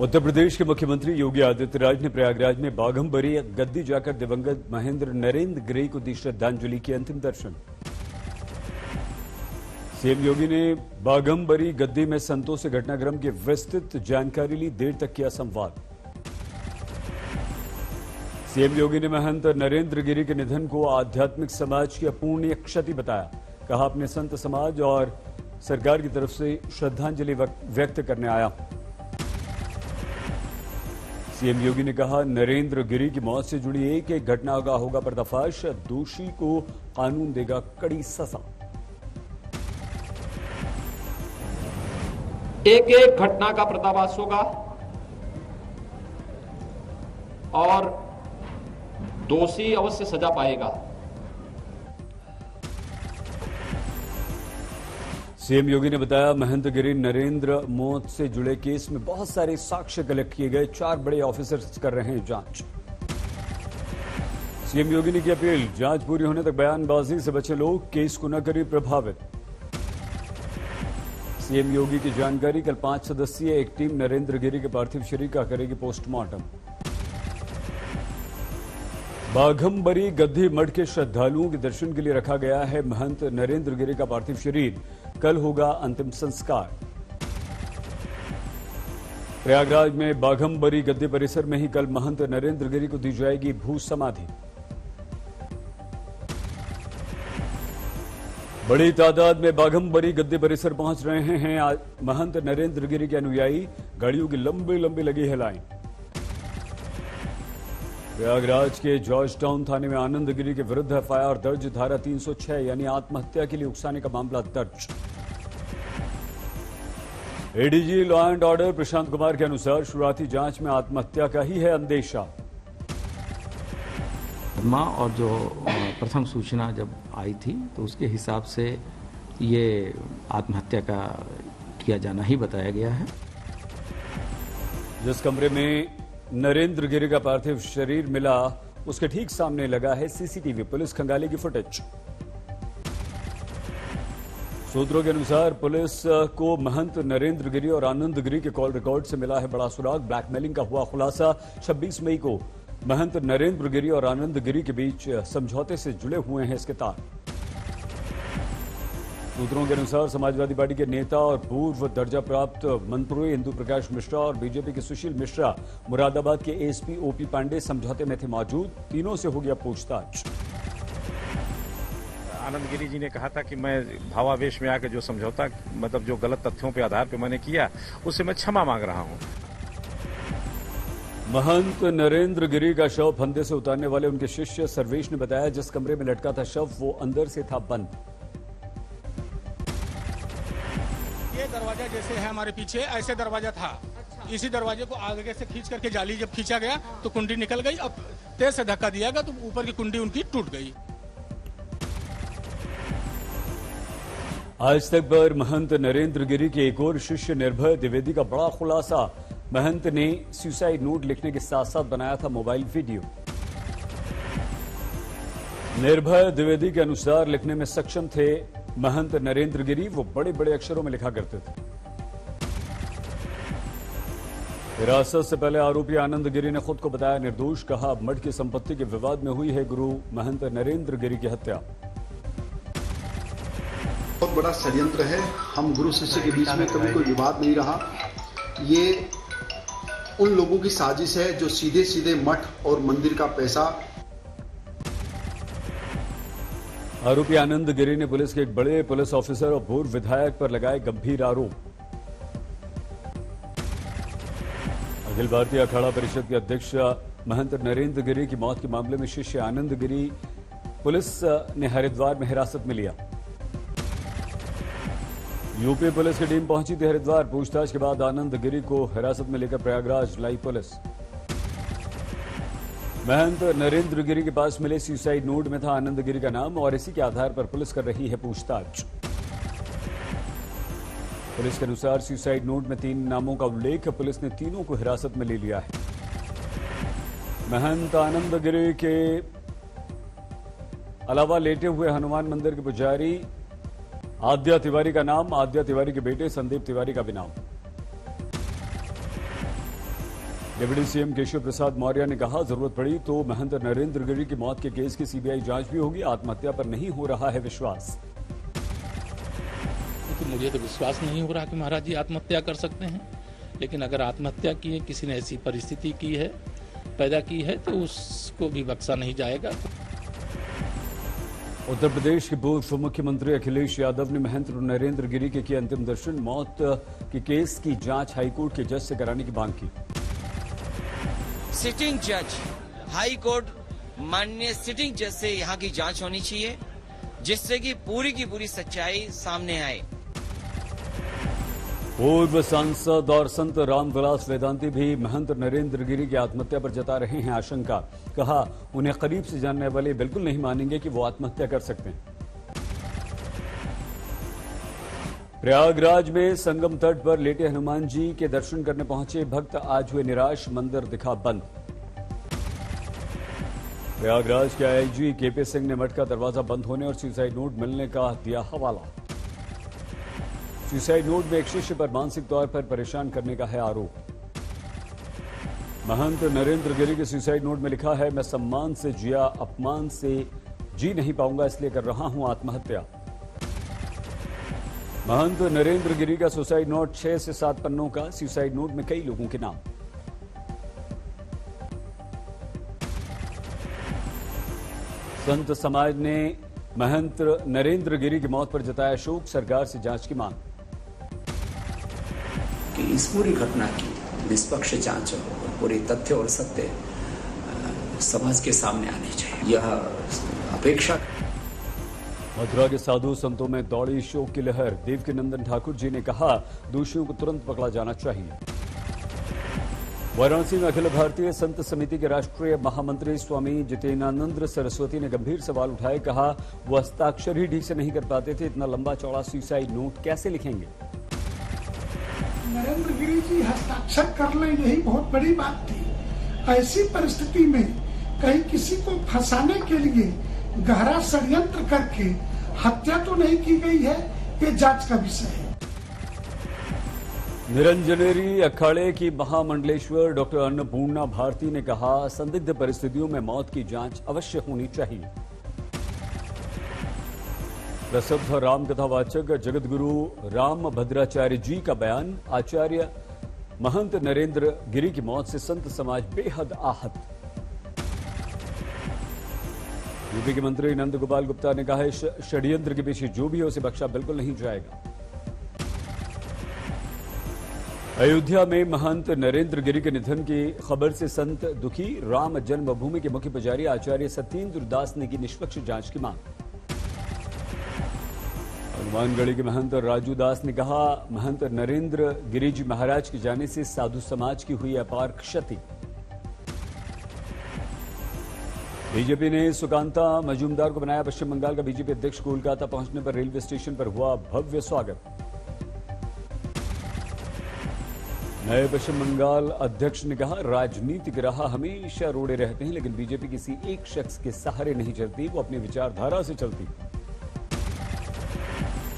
उत्तर प्रदेश के मुख्यमंत्री योगी आदित्यनाथ ने प्रयागराज में बाघम्बरी गद्दी जाकर दिवंगत महेंद्र नरेंद्र गिरी को दी श्रद्धांजलि के अंतिम दर्शन। सीएम योगी ने बाघम्बरी गद्दी में संतों से घटनाक्रम की विस्तृत जानकारी ली, देर तक किया संवाद। सीएम योगी ने महंत नरेंद्र गिरी के निधन को आध्यात्मिक समाज की अपूर्णीय क्षति बताया। कहा, अपने संत समाज और सरकार की तरफ से श्रद्धांजलि व्यक्त करने आया। सीएम योगी ने कहा, नरेंद्र गिरी की मौत से जुड़ी एक एक घटना का होगा पर्दाफाश, दोषी को कानून देगा कड़ी सजा। एक एक घटना का पर्दाफाश होगा और दोषी अवश्य सजा पाएगा। सीएम योगी ने बताया, महंत गिरी नरेंद्र मौत से जुड़े केस में बहुत सारे साक्ष्य कलेक्ट किए गए, 4 बड़े ऑफिसर्स कर रहे हैं जांच। सीएम योगी ने की अपील, जांच पूरी होने तक बयानबाजी से बचे लोग, केस को न करें प्रभावित। सीएम योगी की जानकारी, कल 5 सदस्यीय एक टीम नरेंद्र गिरी के पार्थिव शरीर का करेगी पोस्टमार्टम। बाघम्बरी गद्दी मठ के श्रद्धालुओं के दर्शन के लिए रखा गया है महंत नरेंद्र गिरी का पार्थिव शरीर, कल होगा अंतिम संस्कार। प्रयागराज में बाघम्बरी गद्दी परिसर में ही कल महंत नरेंद्र गिरी को दी जाएगी भू समाधि। बड़ी तादाद में बाघम्बरी गद्दी परिसर पहुंच रहे हैं आज महंत नरेंद्र गिरी के अनुयायी, गाड़ियों की लंबी लंबी लगी है लाइन। प्रयागराज के जॉर्ज टाउन थाने में आनंद गिरी के विरुद्ध एफआईआर दर्ज, धारा 306 यानी आत्महत्या के लिए उकसाने का मामला दर्ज। ADG law and order Prashant Kumar के अनुसार शुरुआती जांच में आत्महत्या का ही है अंदेशा। और जो प्रथम सूचना जब आई थी तो उसके हिसाब से ये आत्महत्या का किया जाना ही बताया गया है। जिस कमरे में नरेंद्र गिरी का पार्थिव शरीर मिला उसके ठीक सामने लगा है सीसीटीवी, पुलिस खंगालेगी फुटेज। सूत्रों के अनुसार पुलिस को महंत नरेंद्र गिरी और आनंद गिरी के कॉल रिकॉर्ड से मिला है बड़ा सुराग। ब्लैकमेलिंग का हुआ खुलासा, 26 मई को महंत नरेंद्र गिरी और आनंद गिरी के बीच समझौते से जुड़े हुए हैं इसके तार। सूत्रों के अनुसार समाजवादी पार्टी के नेता और पूर्व दर्जा प्राप्त मंत्री इंदु प्रकाश मिश्रा और बीजेपी के सुशील मिश्रा मुरादाबाद के एसपी ओपी पांडे समझौते में थे मौजूद, तीनों से हो गया पूछताछ। आनंद गिरी जी ने कहा था कि मैं भावावेश में आकर जो समझौता मतलब जो गलत तथ्यों के आधार पर मैंने किया उससे मैं क्षमा मांग रहा हूं। महंत नरेंद्र गिरी का शव फंदे से उतारने वाले उनके शिष्य सर्वेश ने बताया, जिस कमरे में लटका था शव वो अंदर से था बंद। ये दरवाजा जैसे है हमारे पीछे ऐसे दरवाजा था। अच्छा। इसी दरवाजे को आगे से खींच करके जाली जब खींचा गया तो कुंडी निकल गई। अब तेज से धक्का दिया गया तो ऊपर की कुंडी उनकी टूट गई। आज तक पर महंत नरेंद्र गिरी के एक और शिष्य निर्भय द्विवेदी का बड़ा खुलासा। महंत ने सुसाइड नोट लिखने के साथ साथ बनाया था मोबाइल वीडियो। निर्भय द्विवेदी के अनुसार लिखने में सक्षम थे महंत नरेंद्र गिरी, वो बड़े बड़े अक्षरों में लिखा करते थे। हिरासत से पहले आरोपी आनंद गिरी ने खुद को बताया निर्दोष। कहा, मठ की संपत्ति के विवाद में हुई है गुरु महंत नरेंद्र गिरी की हत्या। बहुत बड़ा षड्यंत्र है। हम गुरु शिष्य के बीच में कभी कोई विवाद नहीं रहा। ये उन लोगों की साजिश है जो सीधे सीधे मठ और मंदिर का पैसा। आरोपी आनंद गिरी ने पुलिस के एक बड़े पुलिस ऑफिसर और पूर्व विधायक पर लगाए गंभीर आरोप। अखिल भारतीय अखाड़ा परिषद के अध्यक्ष महंत नरेंद्र गिरी की मौत के मामले में शिष्य आनंद गिरी पुलिस ने हरिद्वार में हिरासत में लिया। यूपी पुलिस की टीम पहुंची थी हरिद्वार। पूछताछ के बाद आनंद गिरी को हिरासत में लेकर प्रयागराज लाई पुलिस। महंत नरेंद्र गिरी के पास मिले सुसाइड नोट में था आनंद गिरी का नाम और इसी के आधार पर पुलिस कर रही है पूछताछ। पुलिस के अनुसार सुसाइड नोट में 3 नामों का उल्लेख, पुलिस ने तीनों को हिरासत में ले लिया है। महंत आनंद गिरी के अलावा लेटे हुए हनुमान मंदिर के पुजारी आद्या तिवारी का नाम, आद्या तिवारी के बेटे संदीप तिवारी का भी नाम। डिप्टी सीएम केशव प्रसाद मौर्य ने कहा, जरूरत पड़ी तो महंत नरेंद्र गिरी की मौत के केस की सीबीआई जांच भी होगी। आत्महत्या पर नहीं हो रहा है विश्वास। तो मुझे तो विश्वास नहीं हो रहा कि महाराज जी आत्महत्या कर सकते हैं, लेकिन अगर आत्महत्या की है, किसी ने ऐसी परिस्थिति की है, पैदा की है, तो उसको भी बख्शा नहीं जाएगा। उत्तर प्रदेश के पूर्व मुख्यमंत्री अखिलेश यादव ने महंत नरेंद्र गिरी के किए अंतिम दर्शन। मौत के केस की जांच हाईकोर्ट के जज से कराने की मांग की। सिटिंग जज, हाई कोर्ट माननीय सिटिंग जज से यहाँ की जांच होनी चाहिए, जिससे कि पूरी की पूरी सच्चाई सामने आए। पूर्व सांसद और संत रामविलास वेदांती भी महंत नरेंद्र गिरी की आत्महत्या पर जता रहे हैं आशंका। कहा, उन्हें करीब से जानने वाले बिल्कुल नहीं मानेंगे कि वो आत्महत्या कर सकते हैं। प्रयागराज में संगम तट पर लेटे हनुमान जी के दर्शन करने पहुंचे भक्त आज हुए निराश, मंदिर दिखा बंद। प्रयागराज के आईजी केपी सिंह ने मठ का दरवाजा बंद होने और सुसाइड नोट मिलने का दिया हवाला। सुसाइड नोट में एक शिष्य पर मानसिक तौर पर परेशान करने का है आरोप। महंत नरेंद्र गिरी के सुसाइड नोट में लिखा है, मैं सम्मान से जिया, अपमान से जी नहीं पाऊंगा, इसलिए कर रहा हूं आत्महत्या। महंत नरेंद्र गिरी का सुसाइड नोट 6 से 7 पन्नों का। सुसाइड नोट में कई लोगों के नाम। संत समाज ने महंत नरेंद्र गिरी की मौत पर जताया शोक, सरकार से जांच की मांग। कि इस पूरी घटना की निष्पक्ष जांच हो, पूरी तथ्य और सत्य समाज के सामने आने चाहिए, यह अपेक्षा। मथुरा के साधु संतों में दौड़ी शोक की लहर। देवकीनंदन ठाकुर जी ने कहा, दोषियों को तुरंत पकड़ा जाना चाहिए। वाराणसी में अखिल भारतीय संत समिति के राष्ट्रीय महामंत्री स्वामी जितेनानंद सरस्वती ने गंभीर सवाल उठाए। कहा, वो हस्ताक्षर ही ठीक से नहीं कर पाते थे, इतना लंबा चौड़ा सुसाइड नोट कैसे लिखेंगे। नरेंद्र गिरी जी हस्ताक्षर कर लें, यही बहुत बड़ी बात थी। ऐसी परिस्थिति में कहीं किसी को फंसाने के लिए गहरा षड्यंत्र करके हत्या तो नहीं की गई है, ये जांच का विषय है। निरंजनेरी अखाड़े की महामंडलेश्वर डॉक्टर अन्नपूर्णा भारती ने कहा, संदिग्ध परिस्थितियों में मौत की जांच अवश्य होनी चाहिए। प्रसिद्ध रामकथावाचक जगतगुरु राम भद्राचार्य जी का बयान। आचार्य महंत नरेंद्र गिरी की मौत से संत समाज बेहद आहत। यूपी के मंत्री नंद गोपाल गुप्ता ने कहा, षड्यंत्र के पीछे जो भी हो उसे बख्शा बिल्कुल नहीं जाएगा। अयोध्या में महंत नरेंद्र गिरी के निधन की खबर से संत दुखी। राम जन्मभूमि के मुख्य पुजारी आचार्य सत्येंद्र दास ने की निष्पक्ष जांच की मांग। हनुमानगढ़ी के महंत राजू दास ने कहा, महंत नरेंद्र गिरी जी महाराज के जाने से साधु समाज की हुई अपार क्षति। बीजेपी ने सुकांता मजूमदार को बनाया पश्चिम बंगाल का बीजेपी अध्यक्ष। कोलकाता पहुंचने पर रेलवे स्टेशन पर हुआ भव्य स्वागत। नए पश्चिम बंगाल अध्यक्ष ने कहा, राजनीतिक राह हमेशा रोड़े रहते हैं, लेकिन बीजेपी किसी एक शख्स के सहारे नहीं चलती, वो अपनी विचारधारा से चलती।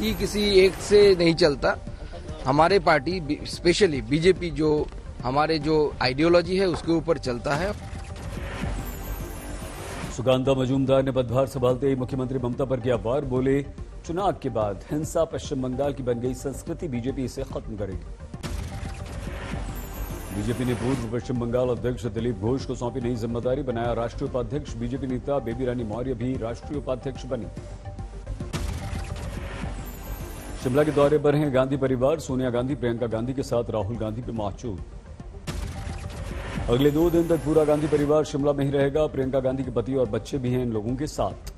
ये किसी एक से नहीं चलता। हमारे पार्टी स्पेशली बीजेपी जो हमारे जो आइडियोलॉजी है उसके ऊपर चलता है। सुकांता मजूमदार ने पदभार संभालते ही मुख्यमंत्री ममता पर किया वार। बोले, चुनाव के बाद हिंसा पश्चिम बंगाल की बन गई संस्कृति, बीजेपी इसे खत्म करेगी। बीजेपी ने पूर्व पश्चिम बंगाल अध्यक्ष दिलीप घोष को सौंपी नई जिम्मेदारी, बनाया राष्ट्रीय उपाध्यक्ष। बीजेपी नेता बेबी रानी मौर्य भी राष्ट्रीय उपाध्यक्ष बनी। शिमला के दौरे पर हैं गांधी परिवार। सोनिया गांधी प्रियंका गांधी के साथ राहुल गांधी पे मौजूद। अगले 2 दिन तक पूरा गांधी परिवार शिमला में ही रहेगा। प्रियंका गांधी के पति और बच्चे भी हैं इन लोगों के साथ।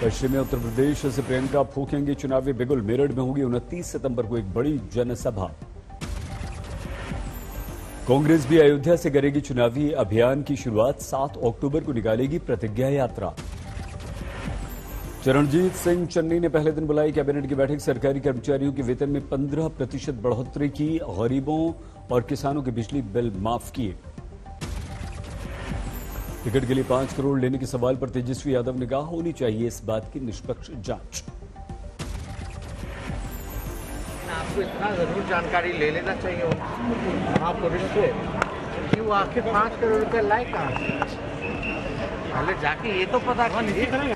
पश्चिमी उत्तर प्रदेश से प्रियंका फूकेंगी चुनावी बिगुल। मेरठ में होगी 29 सितंबर को एक बड़ी जनसभा। कांग्रेस भी अयोध्या से करेगी चुनावी अभियान की शुरुआत। 7 अक्टूबर को निकालेगी प्रतिज्ञा यात्रा। चरणजीत सिंह चन्नी ने पहले दिन बुलाई कैबिनेट की बैठक। सरकारी कर्मचारियों के वेतन में 15% बढ़ोतरी की। गरीबों और किसानों के बिजली बिल माफ किए। टिकट के लिए 5 करोड़ लेने के सवाल पर तेजस्वी यादव ने कहा, होनी चाहिए इस बात की निष्पक्ष जांच। आप आपको इतना जरूर जानकारी ले लेना चाहिए महापुरुष से कि वो आखिर 5 करोड़ रुपए लाए कहाँ से, पहले जाके ये तो पता कीजिए।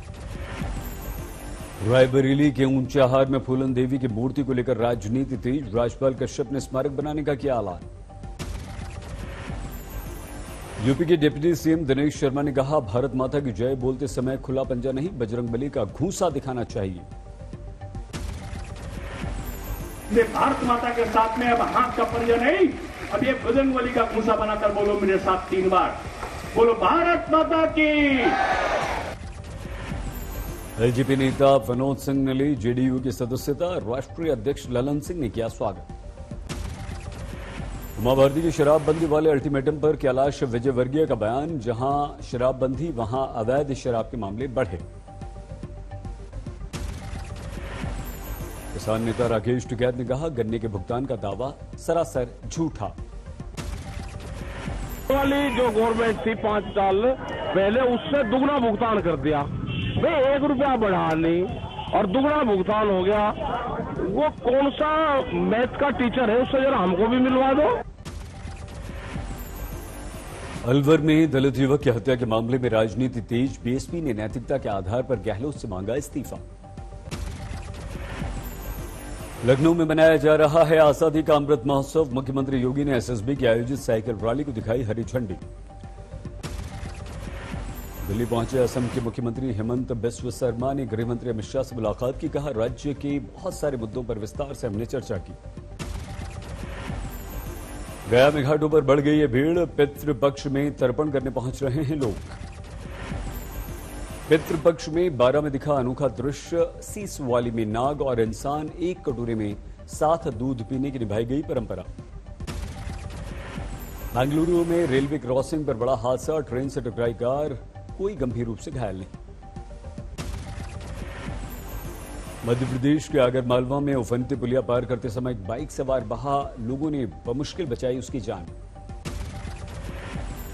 रायबरेली के ऊंचाहार में फूलन देवी की मूर्ति को लेकर राजनीति तेज। राज्यपाल कश्यप ने स्मारक बनाने का किया ऐलान। यूपी के डिप्टी सीएम दिनेश शर्मा ने कहा, भारत माता की जय बोलते समय खुला पंजा नहीं, बजरंगबली का घूंसा दिखाना चाहिए। भारत माता के साथ में अब हाथ का पंजा नहीं, अब ये बजरंगबली का घूंसा बनाकर बोलो मेरे साथ 3 बार, बोलो भारत माता की। एलजेपी नेता विनोद सिंह ने ली जेडीयू की सदस्यता। राष्ट्रीय अध्यक्ष ललन सिंह ने किया स्वागत। उमा भारती की शराबबंदी वाले अल्टीमेटम पर कैलाश विजयवर्गीय का बयान, जहां शराबबंदी वहां अवैध शराब के मामले बढ़े। किसान नेता राकेश टिकैत ने कहा, गन्ने के भुगतान का दावा सरासर झूठा। वाली जो गवर्नमेंट थी 5 साल पहले, उससे दुगना भुगतान कर दिया भाई, 1 रुपया बढ़ा नहीं और दुगना भुगतान हो गया। वो कौन सा मैथ का टीचर है, उससे जरा हमको भी मिलवा दो। अलवर में दलित युवक की हत्या के मामले में राजनीति तेज। बीएसपी ने नैतिकता के आधार पर गहलोत से मांगा इस्तीफा। लखनऊ में मनाया जा रहा है आजादी का अमृत महोत्सव। मुख्यमंत्री योगी ने एसएसबी की आयोजित साइकिल रैली को दिखाई हरी झंडी। दिल्ली पहुंचे असम के मुख्यमंत्री हेमंत बिस्व शर्मा ने गृहमंत्री अमित शाह से मुलाकात की। कहा, राज्य के बहुत सारे मुद्दों पर विस्तार से हमने चर्चा की। गया में घाटों पर बढ़ गई है भीड़। पितृपक्ष में तर्पण करने पहुंच रहे हैं लोग। पितृपक्ष में 12 में दिखा अनोखा दृश्य। सीस वाली में नाग और इंसान एक कटोरे में साथ दूध पीने की निभाई गई परंपरा। बेंगलुरु में रेलवे क्रॉसिंग पर बड़ा हादसा। ट्रेन से टकराई कार, कोई गंभीर रूप से घायल नहीं। मध्य प्रदेश के आगरमालवा में उफनती पुलिया पार करते समय एक बाइक सवार बहा, लोगों ने बमुश्किल बचाई उसकी जान।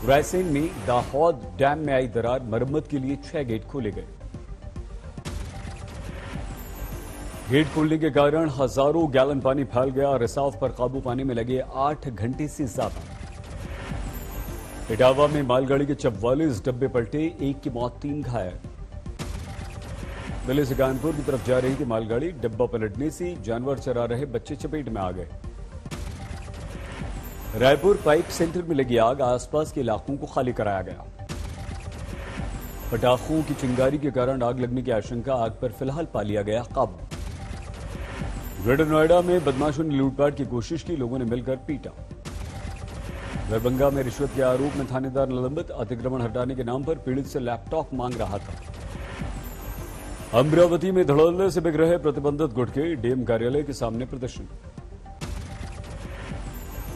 रायसेन में दाहौद डैम में आई दरार, मरम्मत के लिए 6 गेट खोले गए। गेट खोलने के कारण हजारों गैलन पानी फैल गया। रिसाव पर काबू पाने में लगे 8 घंटे से ज्यादा। इटावा में मालगाड़ी के 44 डब्बे पलटे, 1 की मौत, 3 घायल। दिल्ली से कानपुर की तरफ जा रही थी मालगाड़ी, डिब्बा पलटने से जानवर चरा रहे बच्चे चपेट में आ गए। रायपुर पाइप सेंटर में लगी आग, आसपास के इलाकों को खाली कराया गया। पटाखों की चिंगारी के कारण आग लगने की आशंका, आग पर फिलहाल पा लिया गया काबू। ग्रेटर नोएडा में बदमाशों ने लूटपाट की कोशिश की, लोगों ने मिलकर पीटा। दरभंगा में रिश्वत के आरोप में थानेदार निलंबित, अतिक्रमण हटाने के नाम पर पीड़ित से लैपटॉप मांग रहा था। अमरावती में धड़ल्ले से बिक रहे प्रतिबंधित गुटखे, डीएम कार्यालय के सामने प्रदर्शन।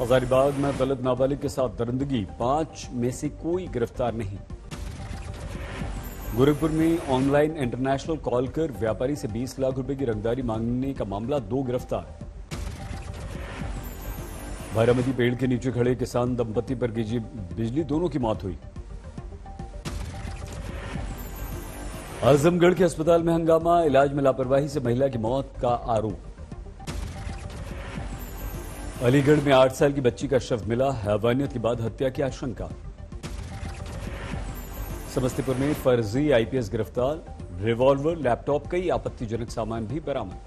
हजारीबाग में दलित नाबालिग के साथ दरिंदगी, 5 में से कोई गिरफ्तार नहीं। गोरखपुर में ऑनलाइन इंटरनेशनल कॉल कर व्यापारी से 20 लाख रुपए की रंगदारी मांगने का मामला, 2 गिरफ्तार। बारामती पेड़ के नीचे खड़े किसान दंपति पर गिरी बिजली, दोनों की मौत हुई। आजमगढ़ के अस्पताल में हंगामा, इलाज में लापरवाही से महिला की मौत का आरोप। अलीगढ़ में 8 साल की बच्ची का शव मिला, हैवानियत के बाद हत्या की आशंका। समस्तीपुर में फर्जी आईपीएस गिरफ्तार, रिवॉल्वर, लैपटॉप, कई आपत्तिजनक सामान भी बरामद।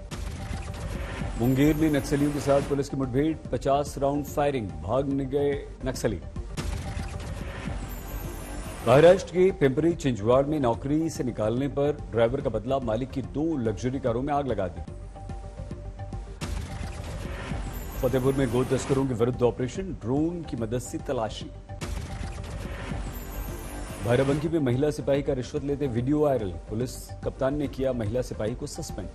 मुंगेर में नक्सलियों के साथ पुलिस की मुठभेड़, 50 राउंड फायरिंग, भागने गए नक्सली। महाराष्ट्र के पिंपरी चिंचवाड़ में नौकरी से निकालने पर ड्राइवर का बदला, मालिक की 2 लग्जरी कारों में आग लगा दी। फतेहपुर में गो तस्करों के विरुद्ध ऑपरेशन, ड्रोन की मदद से तलाशी। बाराबंकी में महिला सिपाही का रिश्वत लेते वीडियो वायरल, पुलिस कप्तान ने किया महिला सिपाही को सस्पेंड।